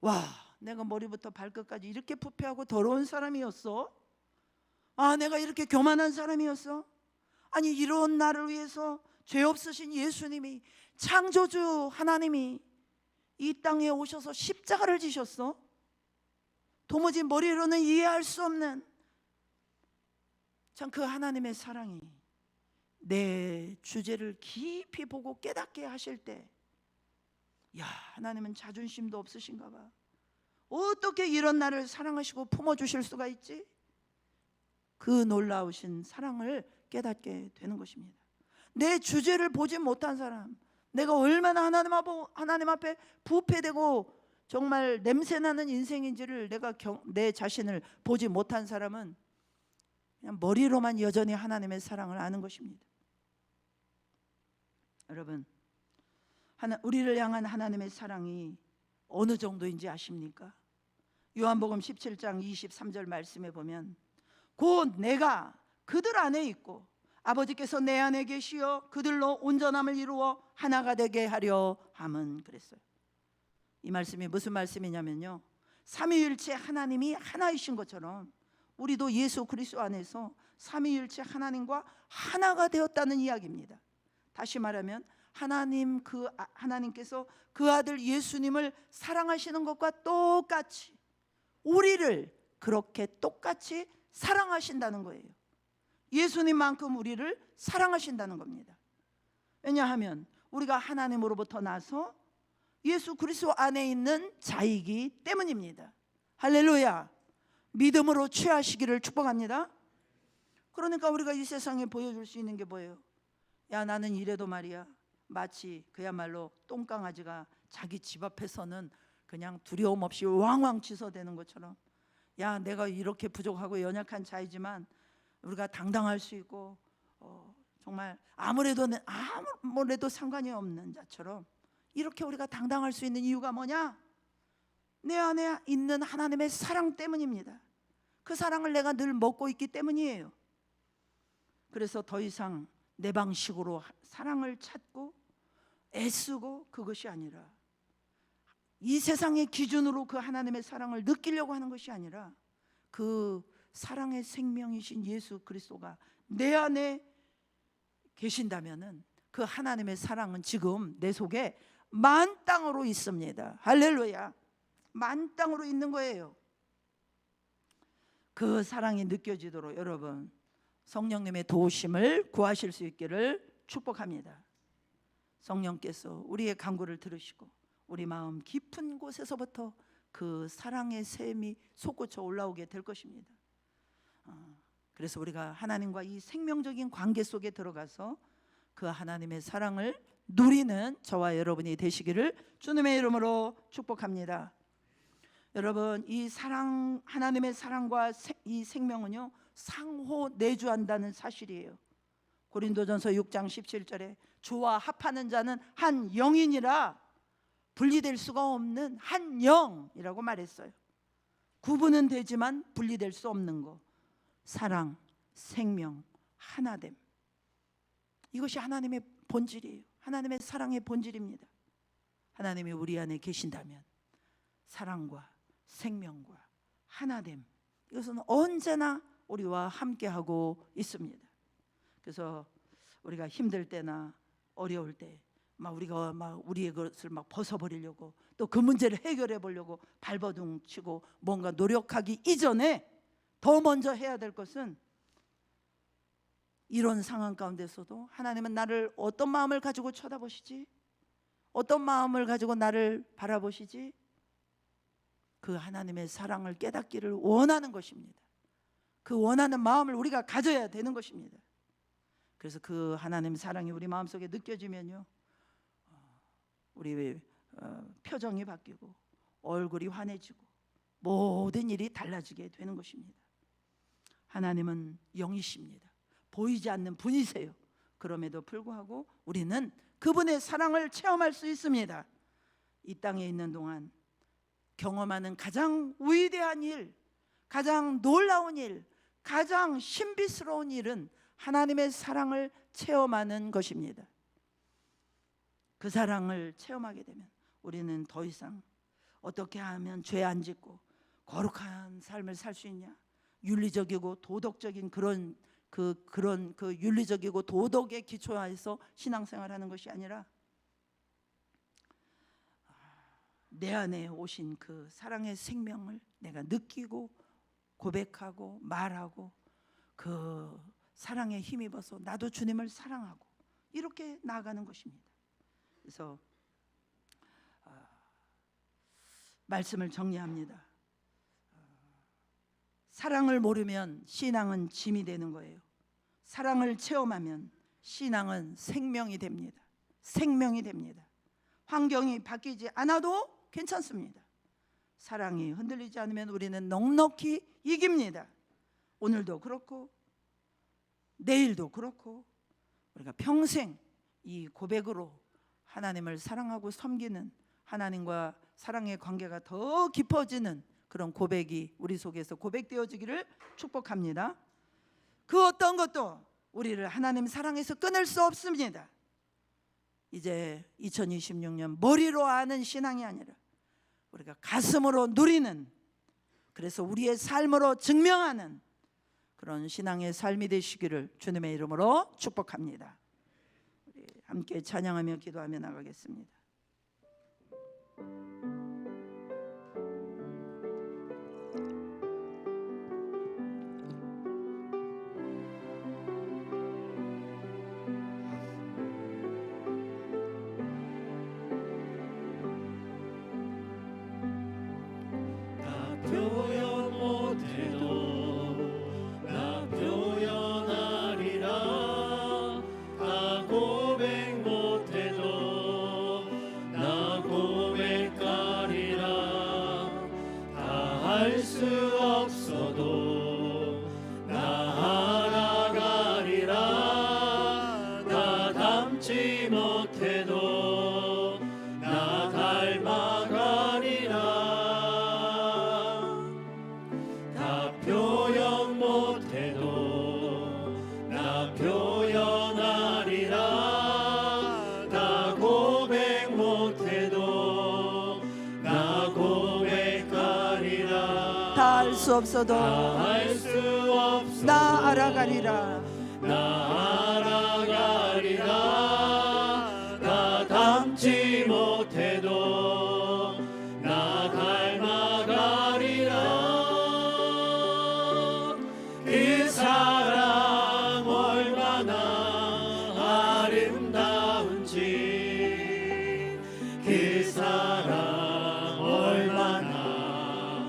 와, 내가 머리부터 발끝까지 이렇게 부패하고 더러운 사람이었어? 아, 내가 이렇게 교만한 사람이었어? 아니, 이런 나를 위해서 죄 없으신 예수님이, 창조주 하나님이 이 땅에 오셔서 십자가를 지셨어? 도무지 머리로는 이해할 수 없는 참 그 하나님의 사랑이 내 주제를 깊이 보고 깨닫게 하실 때, 야, 하나님은 자존심도 없으신가 봐. 어떻게 이런 나를 사랑하시고 품어주실 수가 있지? 그 놀라우신 사랑을 깨닫게 되는 것입니다. 내 주제를 보지 못한 사람, 내가 얼마나 하나님 앞에 부패되고 정말 냄새나는 인생인지를 내가 내 자신을 보지 못한 사람은 그냥 머리로만 여전히 하나님의 사랑을 아는 것입니다. 여러분, 우리를 향한 하나님의 사랑이 어느 정도인지 아십니까? 요한복음 17장 23절 말씀에 보면 곧 내가 그들 안에 있고 아버지께서 내 안에 계시어 그들로 온전함을 이루어 하나가 되게 하려 함은 그랬어요. 이 말씀이 무슨 말씀이냐면요, 삼위일체 하나님이 하나이신 것처럼 우리도 예수 그리스도 안에서 삼위일체 하나님과 하나가 되었다는 이야기입니다. 다시 말하면 하나님께서 그 아들 예수님을 사랑하시는 것과 똑같이 우리를 그렇게 똑같이 사랑하신다는 거예요. 예수님만큼 우리를 사랑하신다는 겁니다. 왜냐하면 우리가 하나님으로부터 나서 예수 그리스도 안에 있는 자이기 때문입니다. 할렐루야. 믿음으로 취하시기를 축복합니다. 그러니까 우리가 이 세상에 보여줄 수 있는 게 뭐예요? 야, 나는 이래도 말이야, 마치 그야말로 똥강아지가 자기 집 앞에서는 그냥 두려움 없이 왕왕 짖어대는 것처럼, 야, 내가 이렇게 부족하고 연약한 자이지만 우리가 당당할 수 있고 정말 아무래도 상관이 없는 자처럼 이렇게 우리가 당당할 수 있는 이유가 뭐냐? 내 안에 있는 하나님의 사랑 때문입니다. 그 사랑을 내가 늘 먹고 있기 때문이에요. 그래서 더 이상 내 방식으로 사랑을 찾고 애쓰고 그것이 아니라, 이 세상의 기준으로 그 하나님의 사랑을 느끼려고 하는 것이 아니라, 그 사랑의 생명이신 예수 그리스도가 내 안에 계신다면은 그 하나님의 사랑은 지금 내 속에 만땅으로 있습니다. 할렐루야. 만땅으로 있는 거예요. 그 사랑이 느껴지도록 여러분 성령님의 도우심을 구하실 수 있기를 축복합니다. 성령께서 우리의 간구를 들으시고 우리 마음 깊은 곳에서부터 그 사랑의 샘이 솟구쳐 올라오게 될 것입니다. 그래서 우리가 하나님과 이 생명적인 관계 속에 들어가서 그 하나님의 사랑을 누리는 저와 여러분이 되시기를 주님의 이름으로 축복합니다. 여러분, 이 사랑, 하나님의 사랑과 이 생명은요, 상호 내주한다는 사실이에요. 고린도전서 6장 17절에 주와 합하는 자는 한 영이니라, 분리될 수가 없는 한 영이라고 말했어요. 구분은 되지만 분리될 수 없는 거, 사랑, 생명, 하나됨. 이것이 하나님의 본질이에요. 하나님의 사랑의 본질입니다. 하나님이 우리 안에 계신다면 사랑과 생명과 하나됨, 이것은 언제나 우리와 함께하고 있습니다. 그래서 우리가 힘들 때나 어려울 때 우리가 우리의 것을 벗어버리려고, 또 그 문제를 해결해 보려고 발버둥 치고 뭔가 노력하기 이전에 더 먼저 해야 될 것은, 이런 상황 가운데서도 하나님은 나를 어떤 마음을 가지고 쳐다보시지? 어떤 마음을 가지고 나를 바라보시지? 그 하나님의 사랑을 깨닫기를 원하는 것입니다. 그 원하는 마음을 우리가 가져야 되는 것입니다. 그래서 그 하나님 사랑이 우리 마음속에 느껴지면요, 우리 표정이 바뀌고 얼굴이 환해지고 모든 일이 달라지게 되는 것입니다. 하나님은 영이십니다. 보이지 않는 분이세요. 그럼에도 불구하고 우리는 그분의 사랑을 체험할 수 있습니다. 이 땅에 있는 동안 경험하는 가장 위대한 일, 가장 놀라운 일, 가장 신비스러운 일은 하나님의 사랑을 체험하는 것입니다. 그 사랑을 체험하게 되면 우리는 더 이상 어떻게 하면 죄 안 짓고 거룩한 삶을 살 수 있냐, 윤리적이고 도덕적인 그런 윤리적이고 도덕에 기초해서 신앙생활하는 것이 아니라, 내 안에 오신 그 사랑의 생명을 내가 느끼고 고백하고 말하고, 그 사랑에 힘입어서 나도 주님을 사랑하고, 이렇게 나아가는 것입니다. 그래서 말씀을 정리합니다. 사랑을 모르면 신앙은 짐이 되는 거예요. 사랑을 체험하면 신앙은 생명이 됩니다. 생명이 됩니다. 환경이 바뀌지 않아도 괜찮습니다. 사랑이 흔들리지 않으면 우리는 넉넉히 이깁니다. 오늘도 그렇고 내일도 그렇고, 우리가 평생 이 고백으로 하나님을 사랑하고 섬기는, 하나님과 사랑의 관계가 더 깊어지는 그런 고백이 우리 속에서 고백되어지기를 축복합니다. 그 어떤 것도 우리를 하나님 사랑에서 끊을 수 없습니다. 이제 2026년 머리로 아는 신앙이 아니라 우리가 가슴으로 누리는, 그래서 우리의 삶으로 증명하는 그런 신앙의 삶이 되시기를 주님의 이름으로 축복합니다. 우리 함께 찬양하며 기도하며 나가겠습니다. 표현 못해도 나 표현하리라. 다 고백 못해도 나 고백하리라. 다 할 수 없어도 나 알아가리라. 다 담지 못해도 나 닮아가리라. 표현 못해도 나 표현하리라. 나 고백 못해도 나 고백하리라. 다 할 수 없어도 나 알아가리라. 나 알아가리라. 나 담지 못해도 나 닮아가리라. 그 사랑 얼마나 아름다운지, 그 사랑 얼마나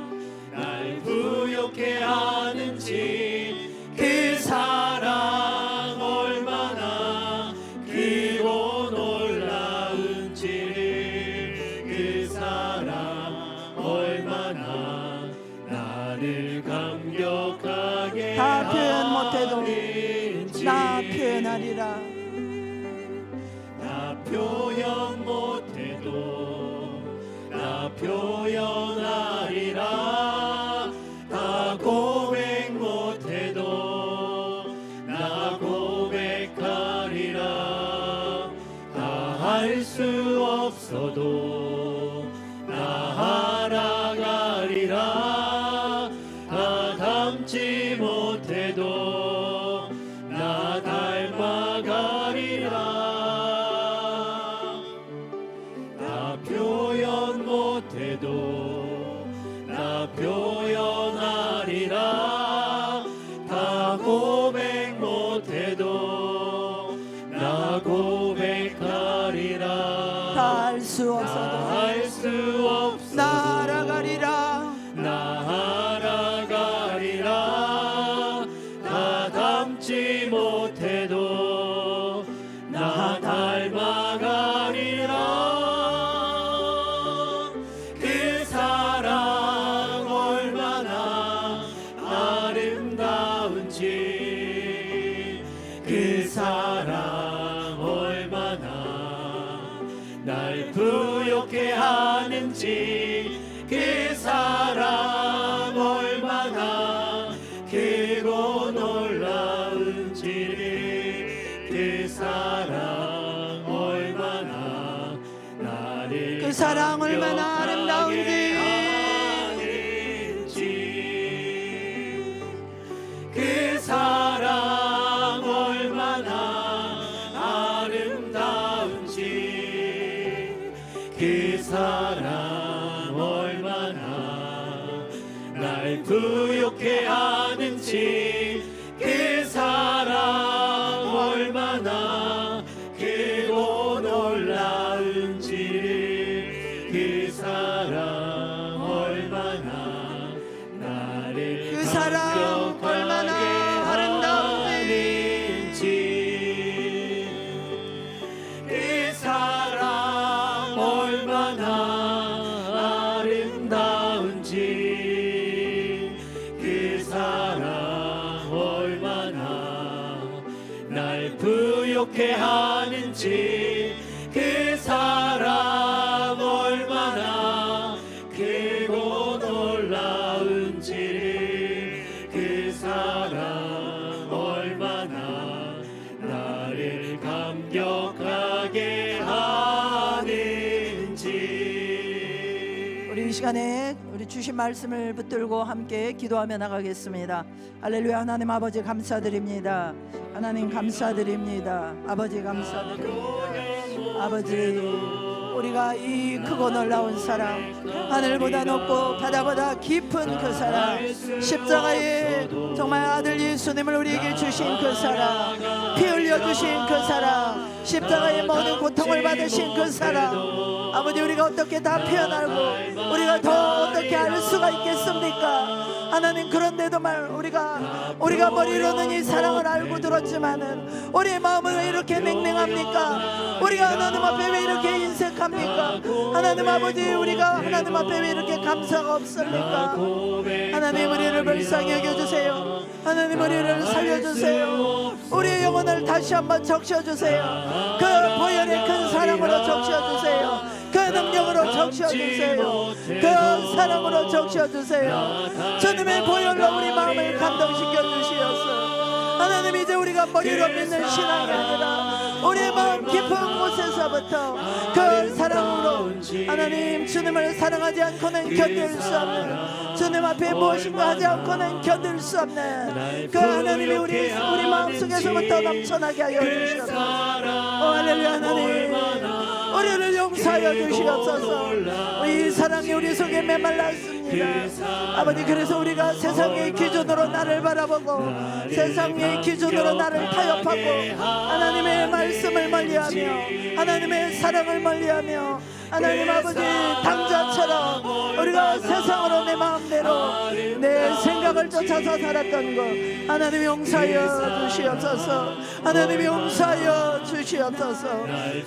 날 부욕해 하는지, 그 사랑 얼마나 크고 놀라운지, 그 사랑 얼마나 나를 감격하게 다 못해도 나 표현하리라. 나 표현 못해도 나 표현하리라. 다 고백 못해도 나 고백하리라. 다 할 수 없어도 나 알아가리라. 다 닮지 못해도 나 닮아가리라. 나 표현 못해도 나 표현하리라. 다 고백 못해도 나 고백하리라. 다 할 수 없어도 할 수 없어도 나 알아가리라. 나 알아가리라. 다 닮지 못해도 나 닮아가리라. 그 사랑 얼마나 아름다운지, 그 사랑 얼마나 날 부욕해 하는지, 그 사랑 얼마나 크고 놀라운지, 그 사랑 얼마나 나를 그 사랑 얼마나 아름다운지, 그 사랑 얼마나 아름다운지, 그 사랑 얼마나 날 부욕해 하는지, 그 사랑 얼마나 크고 놀라운지, 그 사랑 얼마나 나를 그 사랑 얼마나 아름다운지, 그 사랑 얼마나 아름다운지, 그 사랑 얼마나 날 부욕해 하는지, 그 사랑 얼마나 크고 놀라운지, 그 사랑 얼마나 나를 감격하게 하는지. 우리 이 시간에 우리 주신 말씀을 붙들고 함께 기도하며 나가겠습니다. 할렐루야. 하나님 아버지 감사드립니다. 하나님 감사드립니다. 아버지 감사드립니다. 아버지, 우리가 이 크고 놀라운 사랑, 하늘보다 높고 바다보다 깊은 그 사랑, 십자가에 정말 아들 예수님을 우리에게 주신 그 사랑, 피 흘려 주신 그 사랑, 십자가의 모든 고통을 받으신 그 사랑, 아버지, 우리가 어떻게 다 표현하고 우리가 더 어떻게 알 수가 있겠습니까? 하나님, 그런데도 우리가 머리로는 이 사랑을 알고 들었지만은 우리의 마음은 왜 이렇게 냉랭합니까? 우리가 하나님 앞에 왜 이렇게 인색합니까? 하나님 아버지, 우리가 하나님 앞에 왜 이렇게 감사가 없습니까? 하나님, 우리를 불쌍히 여겨주세요. 하나님, 우리를 살려주세요. 우리의 영혼을 다시 한번 적셔주세요. 그 보혈의 큰 사랑으로 적셔주세요. 그 능력으로 적셔주세요. 그 사랑으로 적셔주세요. 주님의 보혈로 우리 마음을 감동시켜 주시옵소서. 하나님, 이제 우리가 머리로 믿는 신앙이 아니라 우리의 마음 깊은 곳에서부터 그 사랑으로 하나님, 주님을 사랑하지 않고는 견딜 수 없는, 주님 앞에 무엇인가 하지 않고는 견딜 수 없는 그 하나님이 우리 마음속에서부터 넘쳐나게 하여 주시옵소서. 할렐루야. 하나님, 우리를 용서하여 주시옵소서. 이 사랑이 우리 속에 메말랐습니다. 아버지, 그래서 우리가 세상의 기준으로 나를 바라보고 세상의 기준으로 나를 타협하고 하나님의 말씀을 멀리하며 하나님의 사랑을 멀리하며 하나님 아버지, 당자처럼 우리가 세상으로 내 마음대로 내 생각을 쫓아서 살았던 것, 하나님 용서하여 주시옵소서. 하나님 용서하여 주시옵소서.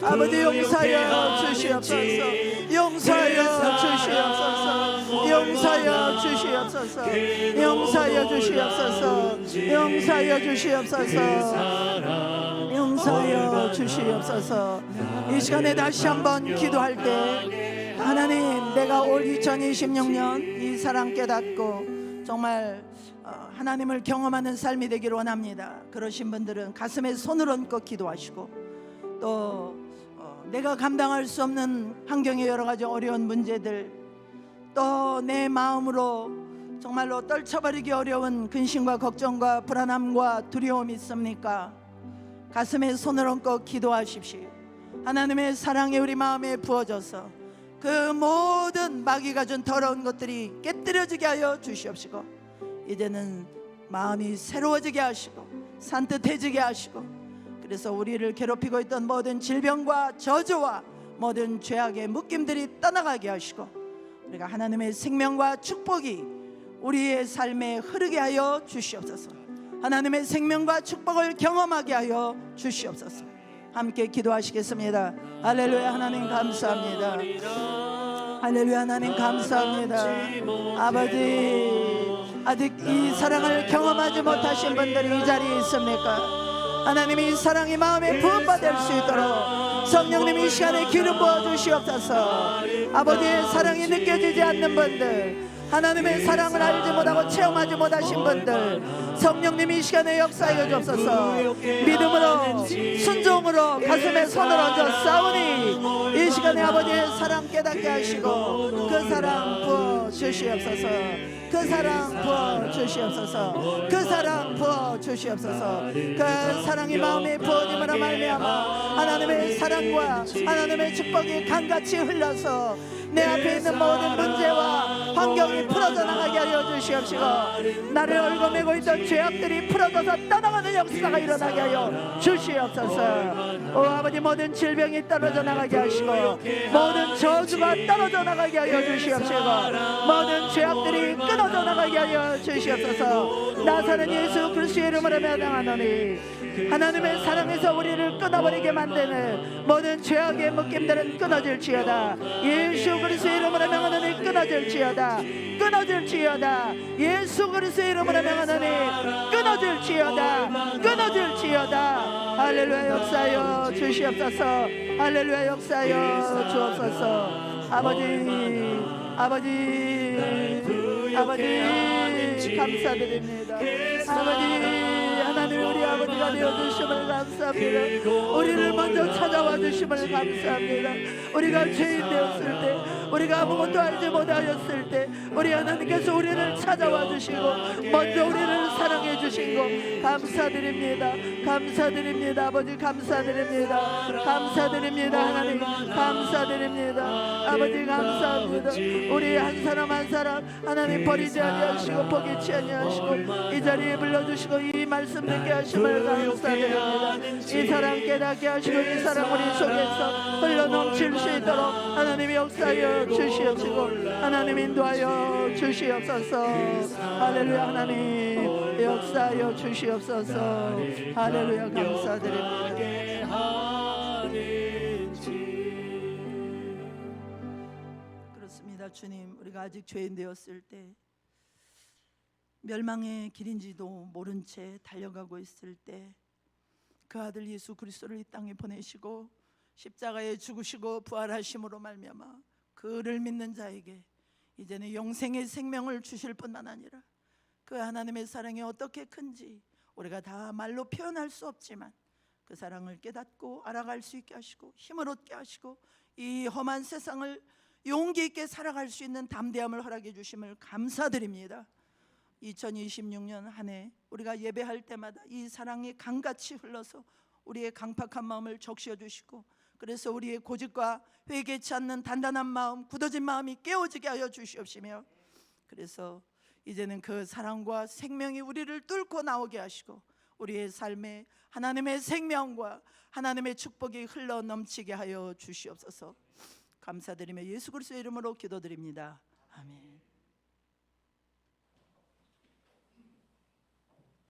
아버지, 용서하여 주시옵소서. 용서하여 주시옵소서. 용서하여 주시옵소서. 용서하여 주시옵소서. 용서하여 주시옵소서. 용서하여 주시옵소서. 이 시간에 다시 한번 기도할 때 하나님, 내가 올 2026년 이 사랑 깨닫고 정말 하나님을 경험하는 삶이 되기를 원합니다. 그러신 분들은 가슴에 손을 얹고 기도하시고, 또 내가 감당할 수 없는 환경의 여러 가지 어려운 문제들, 또 내 마음으로 정말로 떨쳐버리기 어려운 근심과 걱정과 불안함과 두려움이 있습니까? 가슴에 손을 얹고 기도하십시오. 하나님의 사랑이 우리 마음에 부어져서 그 모든 마귀가 준 더러운 것들이 깨뜨려지게 하여 주시옵시고, 이제는 마음이 새로워지게 하시고 산뜻해지게 하시고, 그래서 우리를 괴롭히고 있던 모든 질병과 저주와 모든 죄악의 묶임들이 떠나가게 하시고, 우리가 하나님의 생명과 축복이 우리의 삶에 흐르게 하여 주시옵소서. 하나님의 생명과 축복을 경험하게 하여 주시옵소서. 함께 기도하시겠습니다. 할렐루야. 하나님 감사합니다. 할렐루야. 하나님 감사합니다. 아버지, 아직 이 사랑을 경험하지 못하신 분들이 이 자리에 있습니까? 하나님이 이 사랑이 마음에 부음받을 수 있도록 성령님이 이 시간에 기름 부어주시옵소서. 아버지의 사랑이 느껴지지 않는 분들, 하나님의 사랑을 알지 못하고 체험하지 못하신 분들, 성령님이 이 시간에 역사하여 주옵소서. 믿음으로 순종으로 가슴에 손을 얹어 싸우니 이 시간에 아버지의 사랑 깨닫게 하시고 그 사랑 부어 주시옵소서. 그 사랑 부어 주시옵소서. 그 사랑 부어 주시옵소서. 그 사랑이 마음에 부어짐으로 말미암아 하나님의 사랑과 하나님의 축복이 강같이 흘러서 내 앞에 있는 모든 문제와 환경이 풀어져 나가게 하여 주시옵시고, 나를 얽어매고 있던 죄악들이 풀어져서 떠나가는 역사가 일어나게 하여 주시옵소서. 오 아버지, 모든 질병이 떨어져 나가게 하시고 모든 저주가 떨어져 나가게 하여 주시옵시고 모든 죄악들이 끊어져 나가게 하여 주시옵소서. 나사렛 예수 그리스도의 이름으로 명하노니 하나님의 사랑에서 우리를 끊어버리게 만드는 모든 죄악의 묶임들은 끊어질지어다. 예수 그리스도의 이름으로 명하노니 끊어질지어다. 끊어질지어다. 예수 그리스도의 이름으로 명하노니 끊어질지어다. 끊어질지어다. 할렐루야. 역사하여 주시옵소서. 할렐루야. 역사하여 주옵소서. 아버지, 아버지, 아버지 감사드립니다. 아버지, 하나님 우리 아버지가 되어주심을 감사합니다. 우리를 먼저 찾아와 주심을 감사합니다. 우리가 죄인 되었을 때, 우리가 아무것도 알지 못하였을 때 우리 하나님께서 우리를 찾아와 주시고 먼저 우리를 사랑해 주신 것 감사드립니다. 감사드립니다. 아버지 감사드립니다. 감사드립니다. 하나님 감사드립니다. 아버지 감사합니다. 우리 한 사람 한 사람 하나님 버리지 아니하시고 포기치 아니하시고 이 자리에 불러주시고 이 말씀 듣게 하심을 감사드립니다. 이 사랑 깨닫게 하시고 이 사랑 우리 속에서 흘러넘칠 수 있도록 하나님이 역사하여 주시옵시고 하나님 인도하여 주시옵소서. 할렐루야. 하나님 역사하여 주시옵소서. 할렐루야. 감사드립니다. 그렇습니다. 주님, 우리가 아직 죄인 되었을 때, 멸망의 길인지도 모른 채 달려가고 있을 때 그 아들 예수 그리스도를 이 땅에 보내시고 십자가에 죽으시고 부활하심으로 말미암아 그를 믿는 자에게 이제는 영생의 생명을 주실 뿐만 아니라 그 하나님의 사랑이 어떻게 큰지 우리가 다 말로 표현할 수 없지만 그 사랑을 깨닫고 알아갈 수 있게 하시고 힘을 얻게 하시고 이 험한 세상을 용기 있게 살아갈 수 있는 담대함을 허락해 주심을 감사드립니다. 2026년 한 해 우리가 예배할 때마다 이 사랑이 강같이 흘러서 우리의 강팍한 마음을 적셔 주시고, 그래서 우리의 고집과 회개치 않는 단단한 마음, 굳어진 마음이 깨어지게 하여 주시옵시며, 그래서 이제는 그 사랑과 생명이 우리를 뚫고 나오게 하시고 우리의 삶에 하나님의 생명과 하나님의 축복이 흘러 넘치게 하여 주시옵소서. 감사드리며 예수 그리스도의 이름으로 기도드립니다. 아멘.